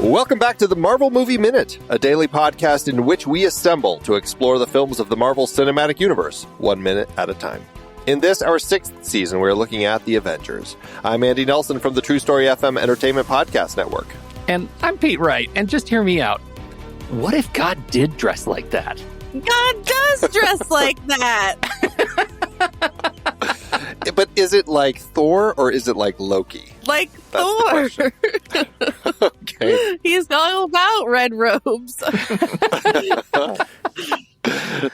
Welcome back to the Marvel Movie Minute, a daily podcast in which we assemble to explore the films of the Marvel Cinematic Universe, 1 minute at a time. In this, our 6th season, we're looking at the Avengers. I'm Andy Nelson from the TruStory FM Entertainment Podcast Network. And I'm Pete Wright, and just hear me out. What if God did dress like that? God does dress like that! But is it like Thor or is it like Loki? Like That's Thor! Okay. He's all about red robes.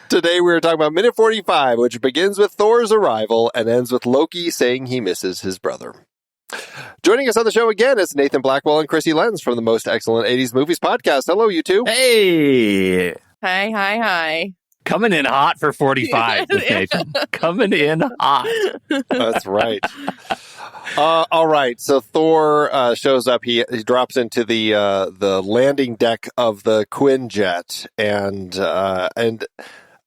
Today we're talking about Minute 45, which begins with Thor's arrival and ends with Loki saying he misses his brother. Joining us on the show again is Nathan Blackwell and Krissy Lenz from the Most Excellent 80s Movies podcast. Hello, you two. Hey! Hi. Coming in hot for 45, Nathan. Coming in hot. That's right. All right. So Thor shows up. He drops into the landing deck of the Quinjet, and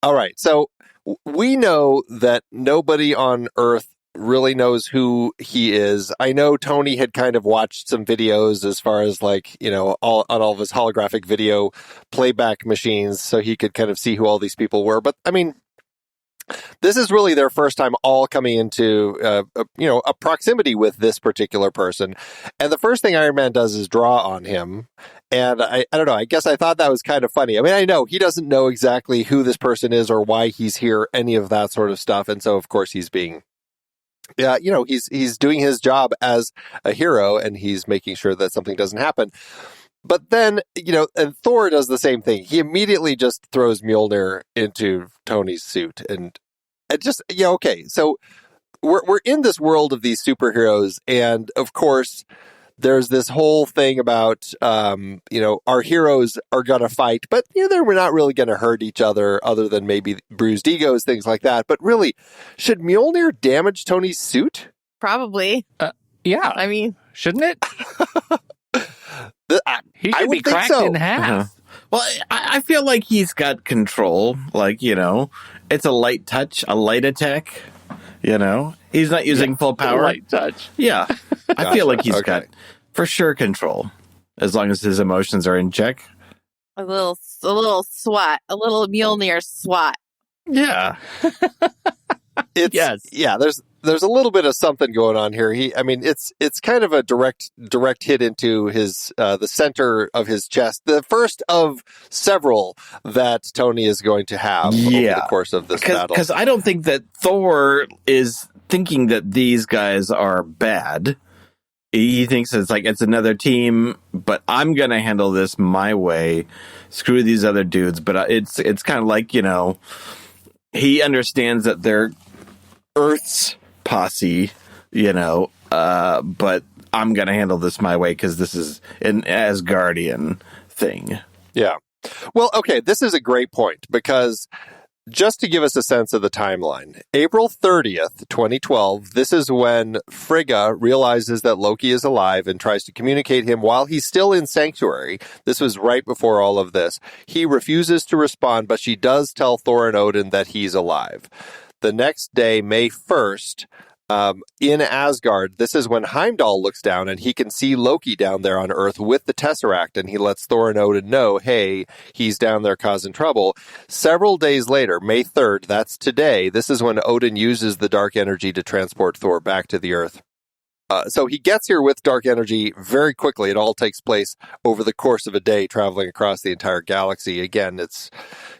all right. So we know that nobody on Earth really knows who he is. I know Tony had kind of watched some videos as far as like, you know, all of his holographic video playback machines so he could kind of see who all these people were. But I mean, this is really their first time all coming into, a proximity with this particular person. And the first thing Iron Man does is draw on him. And I don't know, I guess I thought that was kind of funny. I mean, I know he doesn't know exactly who this person is or why he's here, any of that sort of stuff. And so, of course, he's being... Yeah, you know, he's doing his job as a hero, and he's making sure that something doesn't happen. But then, you know, and Thor does the same thing. He immediately just throws Mjolnir into Tony's suit, and just, yeah, okay. So we're in this world of these superheroes, and of course, there's this whole thing about, our heroes are going to fight, but, you know, we're not really going to hurt each other than maybe bruised egos, things like that. But really, should Mjolnir damage Tony's suit? Probably. Yeah. I mean... Shouldn't it? He should would be think cracked so. in half. Uh-huh. Well, I feel like he's got control. Like, you know, it's a light touch, a light attack. You know, he's not using full power. Light touch. Yeah. I feel like he's Okay. got, for sure, control. As long as his emotions are in check. A little swat. A little Mjolnir swat. Yeah. Yeah, there's a little bit of something going on here. It's kind of a direct hit into his the center of his chest. The first of several that Tony is going to have over the course of this battle. Because I don't think that Thor is thinking that these guys are bad. He thinks it's another team, but I'm going to handle this my way. Screw these other dudes. But it's kind of like, you know, he understands that they're Earth's posse, you know, but I'm going to handle this my way because this is an Asgardian thing. Yeah. Well, okay, this is a great point because just to give us a sense of the timeline, April 30th, 2012, this is when Frigga realizes that Loki is alive and tries to communicate him while he's still in Sanctuary. This was right before all of this. He refuses to respond, but she does tell Thor and Odin that he's alive. The next day, May 1st, in Asgard, this is when Heimdall looks down and he can see Loki down there on Earth with the Tesseract, and he lets Thor and Odin know, hey, he's down there causing trouble. Several days later, May 3rd, that's today, this is when Odin uses the dark energy to transport Thor back to the Earth. So he gets here with dark energy very quickly. It all takes place over the course of a day, traveling across the entire galaxy. Again, it's,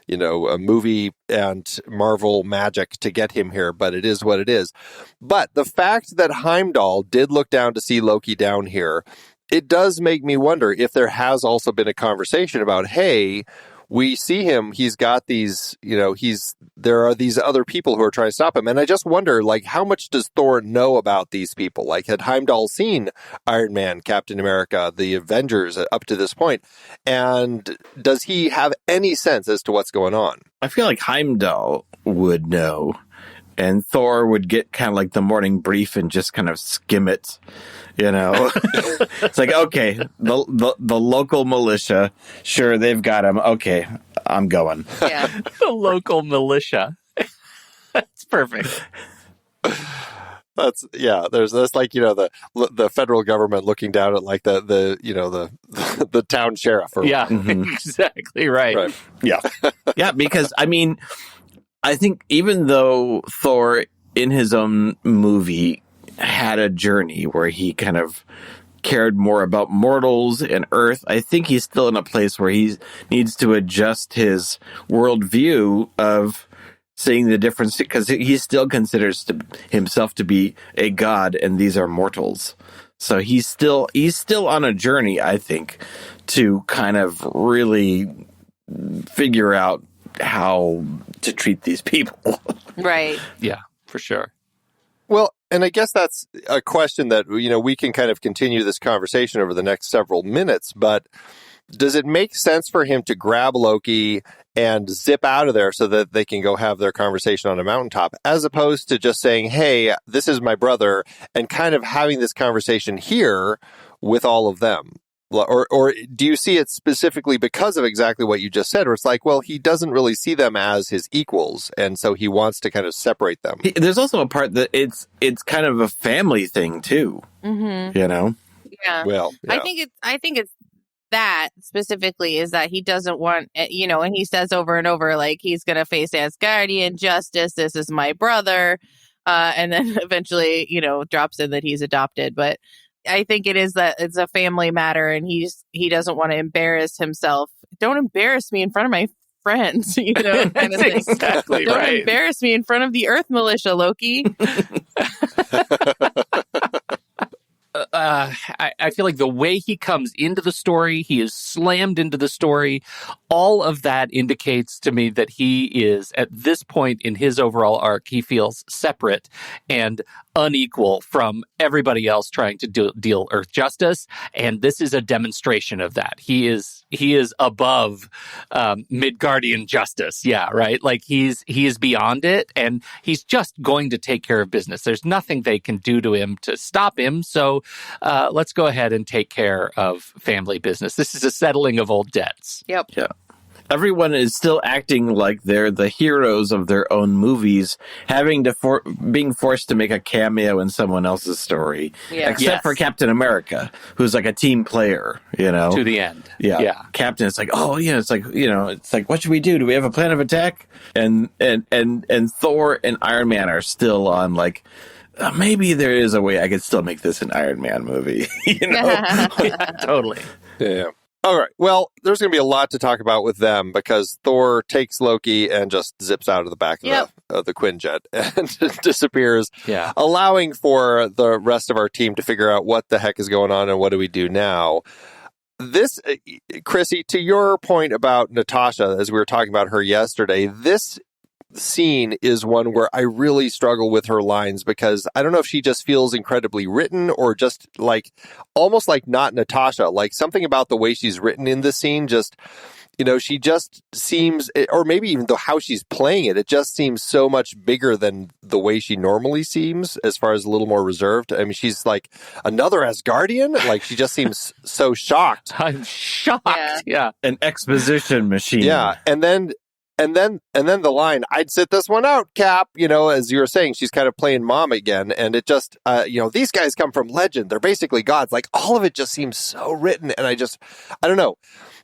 you know, a movie and Marvel magic to get him here, but it is what it is. But the fact that Heimdall did look down to see Loki down here, it does make me wonder if there has also been a conversation about, hey, we see him, he's got these, you know, there are these other people who are trying to stop him. And I just wonder, like, how much does Thor know about these people? Like, had Heimdall seen Iron Man, Captain America, the Avengers up to this point? And does he have any sense as to what's going on? I feel like Heimdall would know. And Thor would get kind of like the morning brief and just kind of skim it, you know. It's like, okay, the local militia, sure, they've got him. Okay, I'm going. Yeah. The local militia. That's perfect. There's this, like, the federal government looking down at like the town sheriff. Or Yeah, Mhm. exactly right. Right. Yeah, because I mean, I think even though Thor in his own movie had a journey where he kind of cared more about mortals and Earth, I think he's still in a place where he needs to adjust his worldview of seeing the difference, because he still considers himself to be a god and these are mortals. So he's still on a journey, I think, to kind of really figure out how to treat these people. Right. Yeah, for sure. Well, and I guess that's a question that, we can kind of continue this conversation over the next several minutes, but does it make sense for him to grab Loki and zip out of there so that they can go have their conversation on a mountaintop, as opposed to just saying, hey, this is my brother, and kind of having this conversation here with all of them? Or do you see it specifically because of exactly what you just said, where it's like, well, he doesn't really see them as his equals, and so he wants to kind of separate them? There's also a part that it's kind of a family thing too. Mm-hmm. Yeah. Well, yeah. I think it's that specifically is that he doesn't want, and he says over and over, like, he's going to face Asgardian justice. This is my brother. And then eventually, drops in that he's adopted. But I think it is that it's a family matter, and he doesn't want to embarrass himself. Don't embarrass me in front of my friends, kind of thing. Exactly Don't right. embarrass me in front of the Earth militia, Loki. I feel like the way he comes into the story, he is slammed into the story. All of that indicates to me that he is, at this point in his overall arc, he feels separate and unequal from everybody else trying to deal Earth justice. And this is a demonstration of that. He is above Midgardian justice. Yeah, right. Like he is beyond it, and he's just going to take care of business. There's nothing they can do to him to stop him. So let's go ahead and take care of family business. This is a settling of old debts. Yep. Yeah. Everyone is still acting like they're the heroes of their own movies, being forced to make a cameo in someone else's story. Yeah. Except for Captain America, who's like a team player, To the end. Yeah. Captain, it's like, it's like, what should we do? Do we have a plan of attack? And Thor and Iron Man are still on like, maybe there is a way I could still make this an Iron Man movie. Yeah, totally. Yeah. All right. Well, there's going to be a lot to talk about with them, because Thor takes Loki and just zips out of the back of the Quinjet and disappears, allowing for the rest of our team to figure out what the heck is going on and what do we do now. This, Krissy, to your point about Natasha, as we were talking about her yesterday, this scene is one where I really struggle with her lines, because I don't know if she just feels incredibly written or just like almost like not Natasha. Like something about the way she's written in this scene, just, she just seems, or maybe even though how she's playing it, it just seems so much bigger than the way she normally seems, as far as a little more reserved. I mean, she's like another Asgardian. Like she just seems so shocked. I'm shocked. Yeah. An exposition machine. Yeah. And then the line, I'd sit this one out, Cap, as you were saying, she's kind of playing mom again. And it just, these guys come from legend. They're basically gods. Like all of it just seems so written. And I don't know.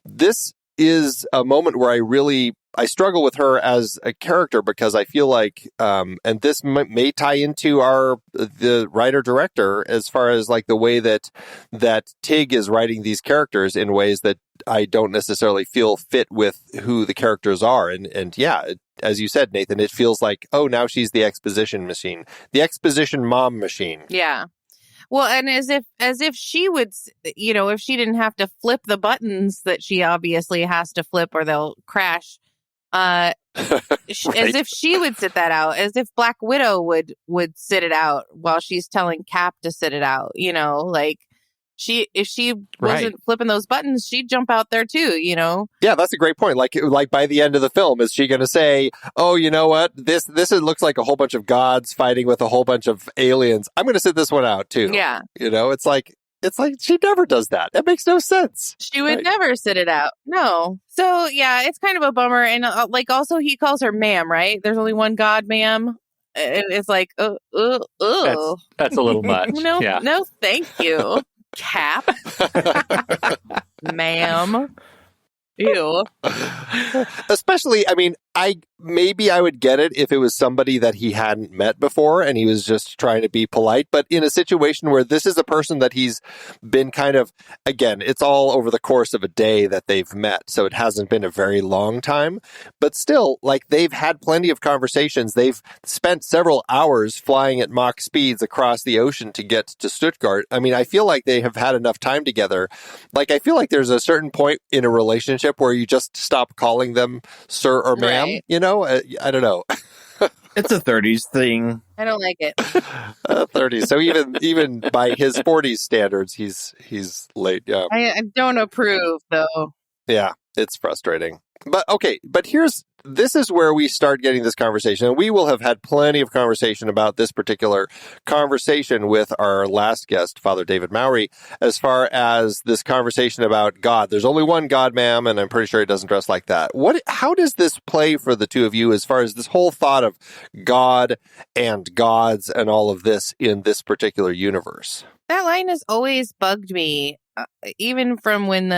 This is a moment where I struggle with her as a character, because I feel like, and this may tie into the writer director, as far as like the way that Tig is writing these characters in ways that I don't necessarily feel fit with who the characters are. And yeah, as you said, Nathan, it feels like, oh, now she's the exposition machine, the exposition mom machine. Yeah. Well, and as if she would, if she didn't have to flip the buttons that she obviously has to flip or they'll crash, Right. as if she would sit that out, as if Black Widow would sit it out while she's telling Cap to sit it out, like if she wasn't flipping those buttons, she'd jump out there too, Yeah, that's a great point. Like by the end of the film, is she going to say, "Oh, you know what? This looks like a whole bunch of gods fighting with a whole bunch of aliens. I'm going to sit this one out too." Yeah. It's like she never does that. It makes no sense. She would never sit it out. No. So yeah, it's kind of a bummer. And also he calls her ma'am, right? There's only one god, ma'am. And it's like, That's a little much. No, Yeah. no, thank you, Cap, ma'am. Ew. Especially, I mean, maybe I would get it if it was somebody that he hadn't met before and he was just trying to be polite. But in a situation where this is a person that he's been kind of, again, it's all over the course of a day that they've met. So it hasn't been a very long time. But still, like, they've had plenty of conversations. They've spent several hours flying at Mach speeds across the ocean to get to Stuttgart. I mean, I feel like they have had enough time together. Like, I feel like there's a certain point in a relationship where you just stop calling them sir or ma'am. Right. You know, I don't know. It's a 30s thing. I don't like it. 30. So even by his 40s standards, he's late. Yeah. I don't approve, though. Yeah, it's frustrating. But okay, but this is where we start getting this conversation. And we will have had plenty of conversation about this particular conversation with our last guest, Father David Mowry, as far as this conversation about God. There's only one God, ma'am, and I'm pretty sure he doesn't dress like that. How does this play for the two of you as far as this whole thought of God and gods and all of this in this particular universe? That line has always bugged me, even from when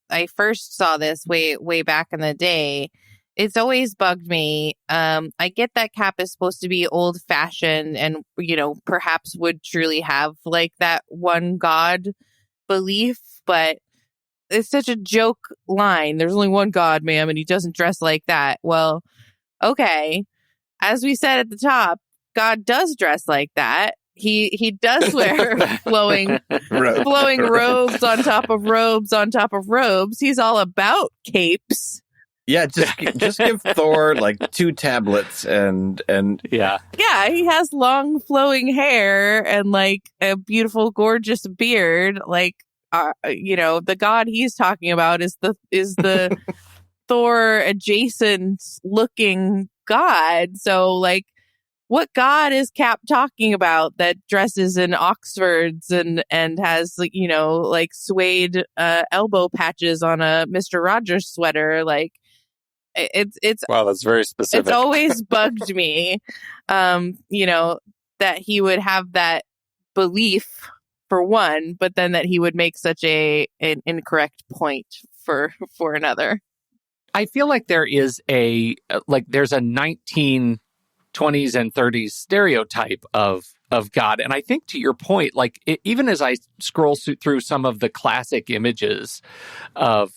I first saw this way back in the day. It's always bugged me. I get that Cap is supposed to be old fashioned and, perhaps would truly have like that one God belief, but it's such a joke line. There's only one God, ma'am, and he doesn't dress like that. Well, okay. As we said at the top, God does dress like that. He does wear flowing robes on top of robes on top of robes. He's all about capes. Yeah, just give Thor like 2 tablets and Yeah. Yeah, he has long flowing hair and like a beautiful, gorgeous beard. Like, the god he's talking about is the Thor adjacent looking god. So like, what god is Cap talking about that dresses in Oxfords and has like suede elbow patches on a Mr. Rogers sweater? Like, it's Wow, that's very specific. It's always bugged me, that he would have that belief for one, but then that he would make such an incorrect point for another. I feel like there's a 1920s and 30s stereotype of God. And I think to your point, like even as I scroll through some of the classic images of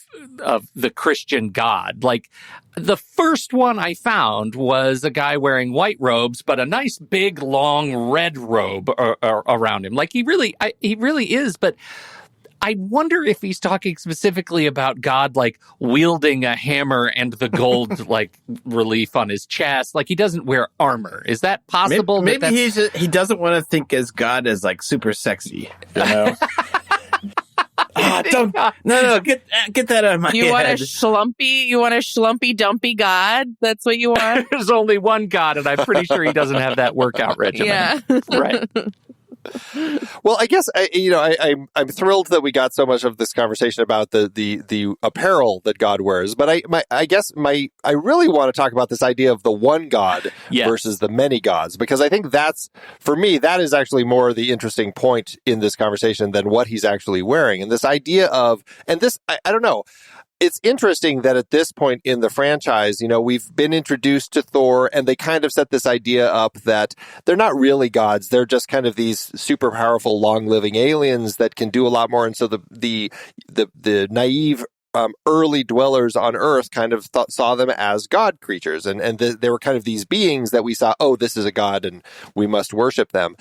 the Christian God, like the first one I found was a guy wearing white robes, but a nice big long red robe around him. Like he really is. But I wonder if he's talking specifically about God, like wielding a hammer and the gold like relief on his chest. Like he doesn't wear armor. Is that possible? Maybe he doesn't want to think as God as like super sexy. You know? Get that out of my head. You want a schlumpy dumpy God? That's what you want? There's only one God, and I'm pretty sure he doesn't have that workout regimen. Yeah. Right. Well, I guess I'm thrilled that we got so much of this conversation about the apparel that God wears. But I guess I really want to talk about this idea of the one God versus the many gods, because I think that's, for me, that is actually more the interesting point in this conversation than what he's actually wearing. And this idea of, and this, I don't know. It's interesting that at this point in the franchise, we've been introduced to Thor, and they kind of set this idea up that they're not really gods. They're just kind of these super powerful, long-living aliens that can do a lot more. And so the naive early dwellers on Earth kind of saw them as god creatures, and they were kind of these beings that we saw, oh, this is a god, and we must worship them.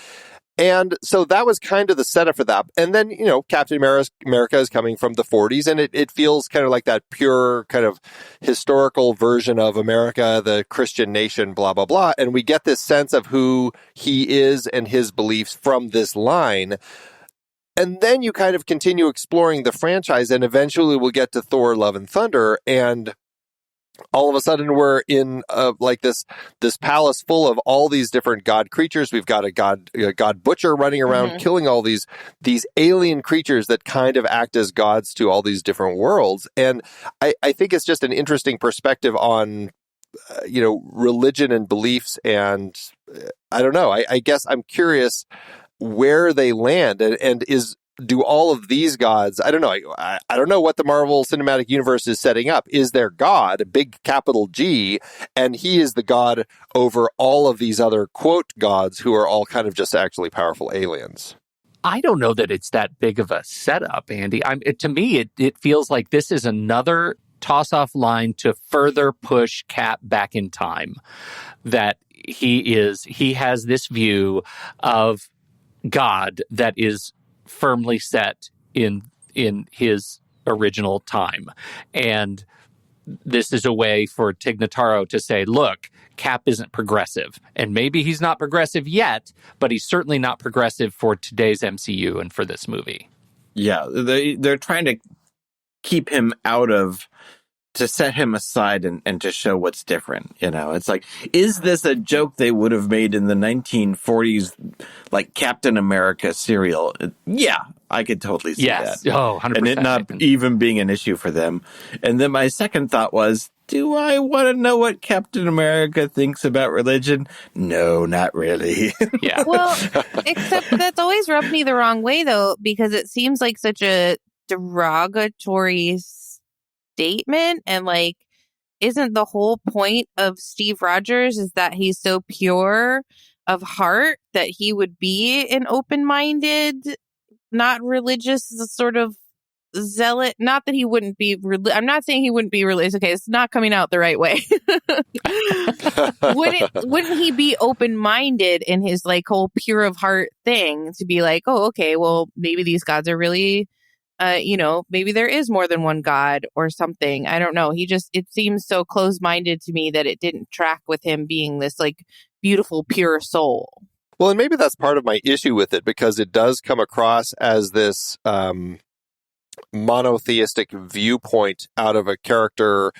And so that was kind of the setup for that. And then, Captain America is coming from the 40s, and it feels kind of like that pure kind of historical version of America, the Christian nation, blah, blah, blah. And we get this sense of who he is and his beliefs from this line. And then you kind of continue exploring the franchise, and eventually we'll get to Thor, Love and Thunder, and all of a sudden we're in like this palace full of all these different god creatures. We've got a god butcher running around killing all these alien creatures that kind of act as gods to all these different worlds. And I think it's just an interesting perspective on religion and beliefs. And I don't know. I guess I'm curious where they land, and do all of these gods, I don't know. I don't know what the Marvel Cinematic Universe is setting up. Is there God, a big capital G, and he is the god over all of these other quote gods who are all kind of just actually powerful aliens? I don't know that it's that big of a setup, Andy. To me, it feels like this is another toss-off line to further push Cap back in time. That he has this view of God that is firmly set in his original time. And this is a way for Tig Notaro to say, look, Cap isn't progressive. And maybe he's not progressive yet, but he's certainly not progressive for today's MCU and for this movie. Yeah, they're trying to keep him to set him aside and to show what's different. It's like, is this a joke they would have made in the 1940s, like Captain America serial? Yeah, I could totally see that. Oh, 100%. And it not even being an issue for them. And then my second thought was, do I want to know what Captain America thinks about religion? No, not really. Yeah. Well, except that's always rubbed me the wrong way, though, because it seems like such a derogatory statement, and like, isn't the whole point of Steve Rogers is that he's so pure of heart that he would be an open-minded, not religious sort of zealot? Not that he wouldn't be I'm not saying he wouldn't be religious. Okay, it's not coming out the right way. Wouldn't he be open-minded in his like whole pure of heart thing, to be like, oh, okay, well, maybe these gods are really maybe there is more than one God or something. I don't know. It seems so close-minded to me that it didn't track with him being this like beautiful, pure soul. Well, and maybe that's part of my issue with it, because it does come across as this monotheistic viewpoint out of a character.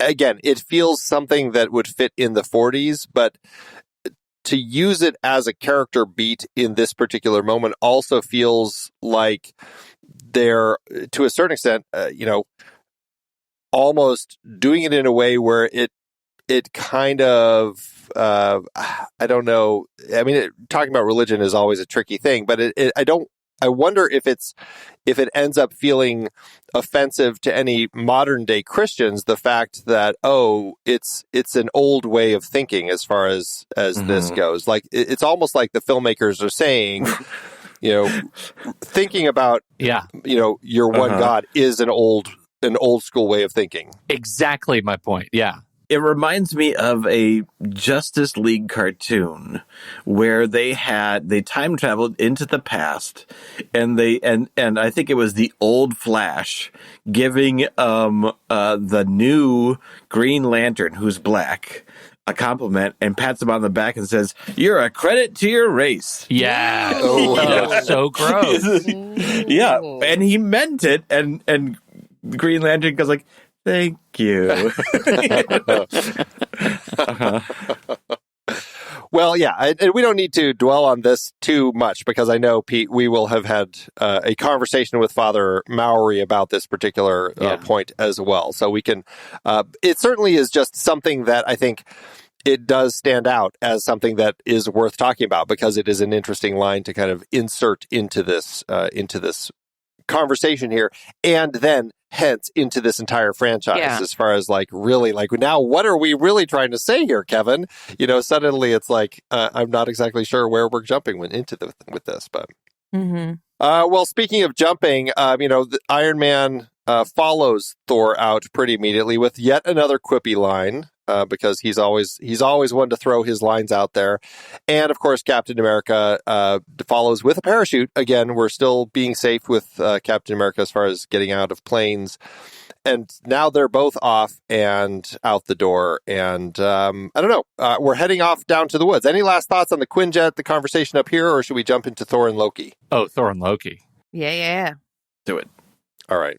Again, it feels something that would fit in the 40s, but to use it as a character beat in this particular moment also feels like they're, to a certain extent, almost doing it in a way where it kind of, I don't know. I mean, talking about religion is always a tricky thing, but I wonder if it ends up feeling offensive to any modern day Christians, the fact that, it's an old way of thinking as far as this goes. Like, it's almost like the filmmakers are saying, thinking about, your one God is an old school way of thinking. Exactly my point. Yeah. It reminds me of a Justice League cartoon where they time traveled into the past, and and I think it was the old Flash giving the new Green Lantern, who's black, a compliment, and pats him on the back and says, "You're a credit to your race." Yeah. That's so gross. Yeah, and he meant it, and Green Lantern goes like, "Thank you." Well, yeah, and we don't need to dwell on this too much, because I know, Pete, we will have had a conversation with Father Mowry about this particular point as well. So we can, it certainly is just something that I think it does stand out as something that is worth talking about, because it is an interesting line to kind of insert into this conversation here, and then hence into this entire franchise, as far as like, really, like, now what are we really trying to say here, Kevin? Suddenly it's like, I'm not exactly sure where we're jumping with this, but well, speaking of jumping, the Iron Man follows Thor out pretty immediately with yet another quippy line, because he's always one to throw his lines out there. And of course, Captain America follows with a parachute. Again, we're still being safe with Captain America as far as getting out of planes. And now they're both off and out the door. And I don't know. We're heading off down to the woods. Any last thoughts on the Quinjet, the conversation up here, or should we jump into Thor and Loki? Oh, Thor and Loki. Yeah. Do it. All right.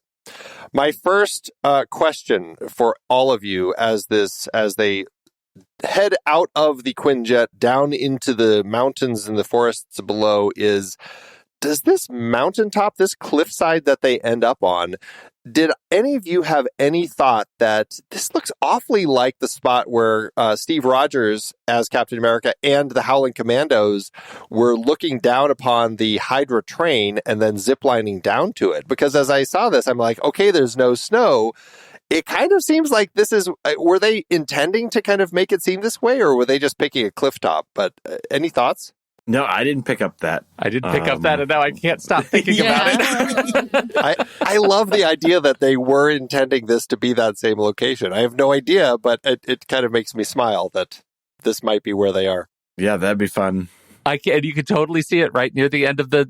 My first question for all of you as they head out of the Quinjet down into the mountains and the forests below is, does this mountaintop, this cliffside that they end up on, did any of you have any thought that this looks awfully like the spot where Steve Rogers as Captain America and the Howling Commandos were looking down upon the Hydra train and then ziplining down to it? Because as I saw this, I'm like, okay, there's no snow. It kind of seems like this is, were they intending to kind of make it seem this way, or were they just picking a cliff top? But any thoughts? No, I didn't pick up that. I didn't pick up that, and now I can't stop thinking about it. I love the idea that they were intending this to be that same location. I have no idea, but it kind of makes me smile that this might be where they are. Yeah, that'd be fun. You could totally see it right near the end of the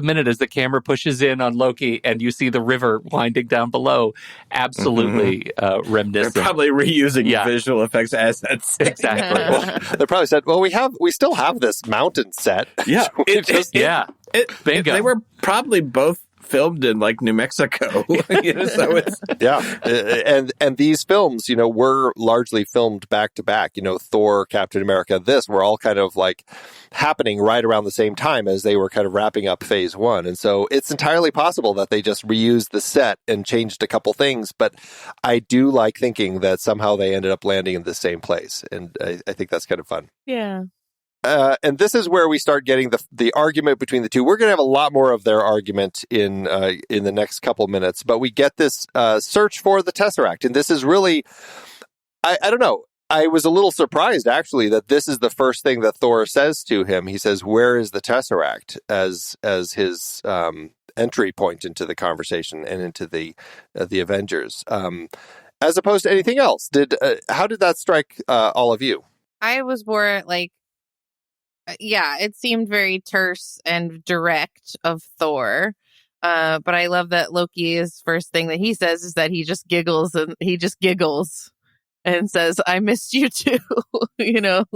minute as the camera pushes in on Loki and you see the river winding down below. Absolutely reminiscent. They're probably reusing visual effects assets. Exactly. Well, they probably said, well, we still have this mountain set. Yeah. Bingo. They were probably both filmed in like New Mexico. So it's and these films, were largely filmed back to back. Thor, Captain America, this were all kind of like happening right around the same time as they were kind of wrapping up phase one. And so it's entirely possible that they just reused the set and changed a couple things. But I do like thinking that somehow they ended up landing in the same place. And I think that's kind of fun. Yeah. And this is where we start getting the argument between the two. We're going to have a lot more of their argument in the next couple minutes, but we get this search for the Tesseract, and this is really, I don't know. I was a little surprised actually that this is the first thing that Thor says to him. He says, "Where is the Tesseract?" as his entry point into the conversation and into the Avengers, as opposed to anything else. How did that strike all of you? I was more like, it seemed very terse and direct of Thor. But I love that Loki's first thing that he says is that he just giggles and says, "I missed you too." So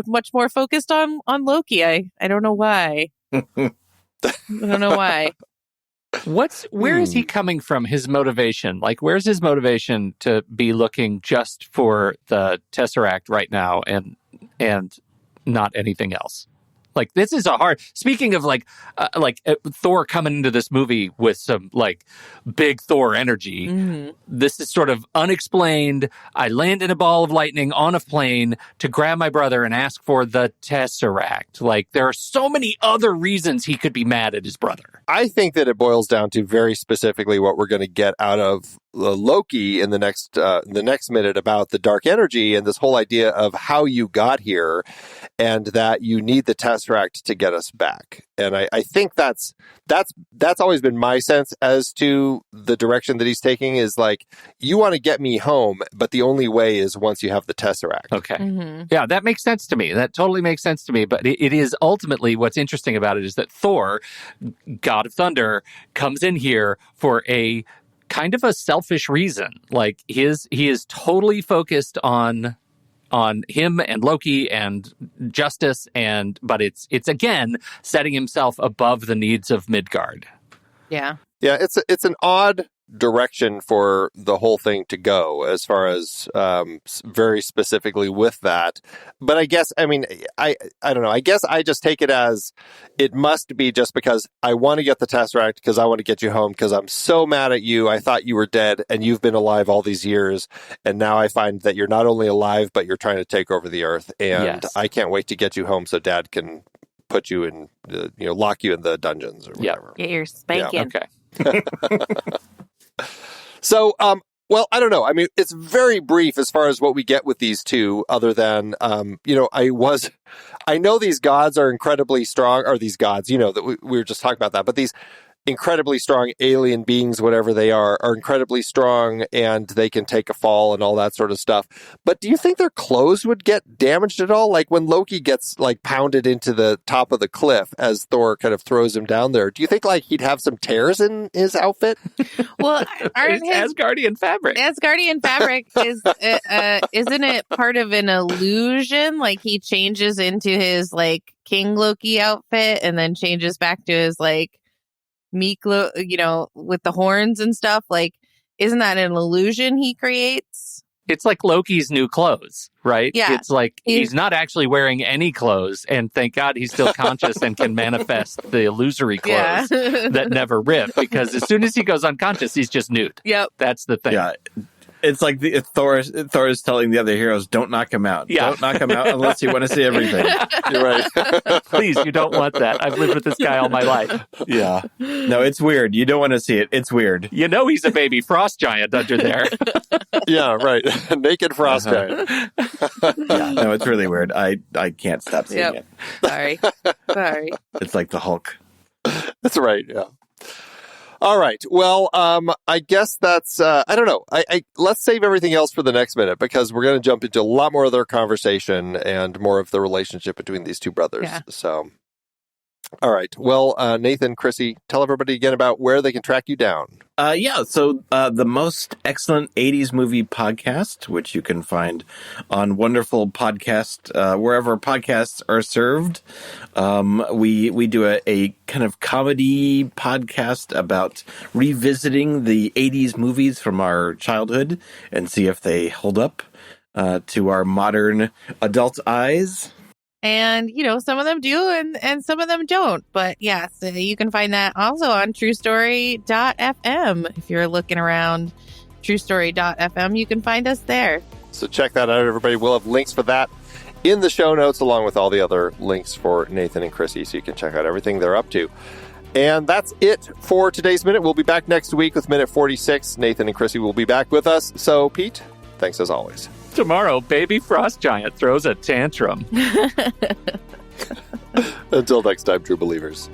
much more focused on Loki. I don't know why. I don't know why. Where is he coming from? His motivation? Like, where's his motivation to be looking just for the Tesseract right now and not anything else? Like, this is speaking of Thor coming into this movie with some like big Thor energy. Mm-hmm. This is sort of unexplained. I land in a ball of lightning on a plane to grab my brother and ask for the Tesseract. Like, there are so many other reasons he could be mad at his brother. I think that it boils down to very specifically what we're going to get out of Loki in the next minute about the dark energy and this whole idea of how you got here and that you need the Tesseract to get us back. And I think that's always been my sense as to the direction that he's taking is like, you want to get me home, but the only way is once you have the Tesseract. Okay. Mm-hmm. Yeah, that makes sense to me. That totally makes sense to me. But it is ultimately, what's interesting about it is that Thor, God of Thunder, comes in here for a kind of a selfish reason. Like, he is totally focused on him and Loki and justice, but it's again setting himself above the needs of Midgard. Yeah. Yeah, it's an odd direction for the whole thing to go as far as very specifically with that. But I guess, I don't know. I guess I just take it as it must be just because I want to get the Tesseract because I want to get you home because I'm so mad at you. I thought you were dead and you've been alive all these years. And now I find that you're not only alive, but you're trying to take over the earth. And yes. I can't wait to get you home so Dad can put you in, lock you in the dungeons or whatever. Get your spanking. Yeah. Okay. So, well, I don't know. I mean, it's very brief as far as what we get with these two, other than, I know these gods are incredibly strong, or these gods, that we were just talking about that, but these incredibly strong alien beings, whatever they are incredibly strong and they can take a fall and all that sort of stuff. But do you think their clothes would get damaged at all? Like when Loki gets like pounded into the top of the cliff as Thor kind of throws him down there, do you think like he'd have some tears in his outfit? Well, aren't his Asgardian fabric is isn't it part of an illusion? Like he changes into his like King Loki outfit and then changes back to his like meek, with the horns and stuff. Like, isn't that an illusion he creates? It's like Loki's new clothes, right? Yeah. It's like he's not actually wearing any clothes, and thank God he's still conscious and can manifest the illusory clothes that never rip, because as soon as he goes unconscious, he's just nude. Yep. That's the thing. Yeah. It's like Thor is telling the other heroes, don't knock him out. Yeah. Don't knock him out unless you want to see everything. You're right. Please, you don't want that. I've lived with this guy all my life. Yeah. No, it's weird. You don't want to see it. It's weird. You know he's a baby frost giant under there. Yeah, right. Naked frost giant. Yeah. No, it's really weird. I can't stop seeing it. Sorry. It's like the Hulk. That's right, yeah. All right. Well, I guess that's, I don't know. Let's save everything else for the next minute, because we're going to jump into a lot more of their conversation and more of the relationship between these two brothers. Yeah. So, all right. Well, Nathan, Krissy, tell everybody again about where they can track you down. So the most excellent 80s movie podcast, which you can find on wonderful podcast, wherever podcasts are served. We do a kind of comedy podcast about revisiting the 80s movies from our childhood and see if they hold up to our modern adult eyes. And, some of them do and some of them don't. But yes, you can find that also on TruStory.fm. If you're looking around TruStory.fm, you can find us there. So check that out, everybody. We'll have links for that in the show notes, along with all the other links for Nathan and Krissy, so you can check out everything they're up to. And that's it for today's Minute. We'll be back next week with Minute 46. Nathan and Krissy will be back with us. So, Pete, thanks as always. Tomorrow, baby frost giant throws a tantrum. Until next time, true believers.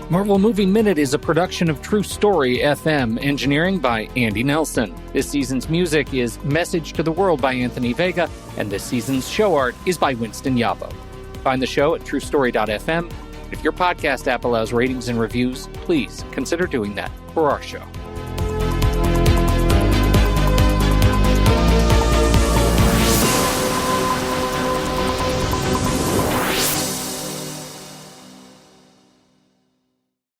Marvel Movie Minute is a production of TruStory FM, engineering by Andy Nelson. This season's music is Message to the World by Anthony Vega, and this season's show art is by Winston Yabo. Find the show at TruStory.fm. If your podcast app allows ratings and reviews, please consider doing that for our show.